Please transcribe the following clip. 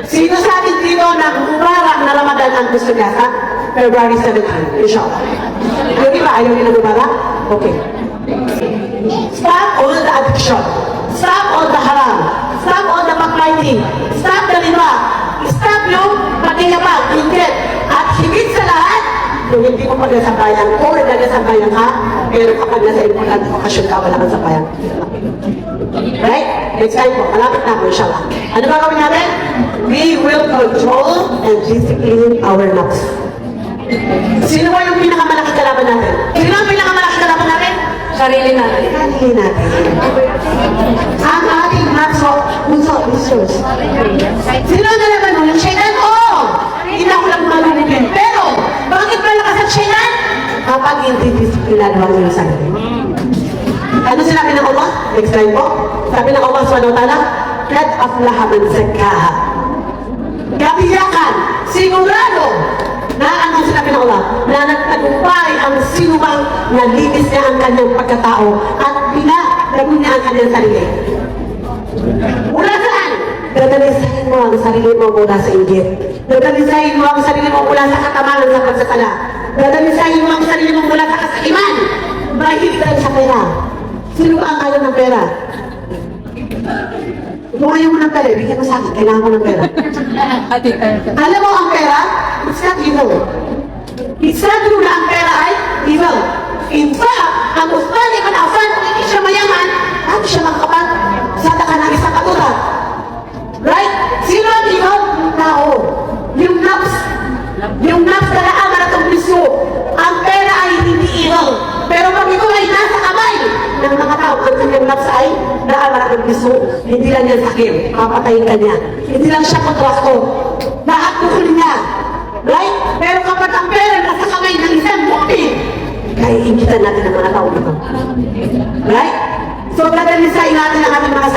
Sino sa atin dito na umarang na Ramadan ang gusto niya sa February 17? Inshallah. Yung iba, ayaw nila umarang? Okay. Stop all the addiction. Stop all the haram. Stop all the backbiting. Stop the riba. Stop yung pagkikapag, inggit. At higit sa lahat, kung hindi mo pagkasabayan o nagasabayan ka, pero kapag nasa importante okasyon ka, wala kang sabayan. Right? Next time po, malapit na ako, inshallah. Ano ba gawin natin? We will control and discipline our nafs. Sino ba yung pinakamalaki kalaban natin? Sino ang pinakamalaki kalaban natin? Sarili natin. Sarili natin. Ang ating nafs o puso, issues. Sino ang nalaman mo? Yung shaitan? Oo! Hindi na ako lang malulugin. Pero, bakit malakas ang shaitan? Kapag hindi disiplinado ang iyong sarili. Ano sinabi ng Allah? Next time po. Sabi ng Allah subhanahu wa ta'ala, Kad aflaha man zakkaha. Katiyakan, sigurado, na ano sinabi ng Allah? Na nagtagumpay ang sinumang nalinis niya ang kanyang pagkatao at pinalago niya ang kanyang sarili. Mula saan? Dadalisahin mo ang sarili mo mula sa inggit. Dadalisahin mo ang sarili mo mula sa katamaran sa pagsasala. Dadalisahin mo ang sarili mo mula sa kasakiman. Mahigitan sa pera. Sino ba ang ayaw ng pera? Kung ayaw mo ng pera, bigyan mo sa akin. Kailangan ko ng pera. Alam mo ang pera? It's not evil. It's not true na ang pera ay evil. In fact, ang Uthman ibn Affan, kung hindi siya mayaman, at siya magkapat sa taka ng isang katulad. Right? Sino ang evil? Tao. Yung nafs. Yung nafs na naaman at ang piso. Ang pera ay hindi evil. Pero pag ito ay nasa kamay ng mga tao, ang kanyang nafs ay naaman at ang piso, hindi lang yan sakim. Papatayin ka niya. Hindi lang siya kontrakto. Lahat kukunin niya. Right? Pero kapag ang pera nasa kamay ng isang mukti, kaya ingitan natin ang mga tao dito. Right? So, dadalisain natin ang ating mga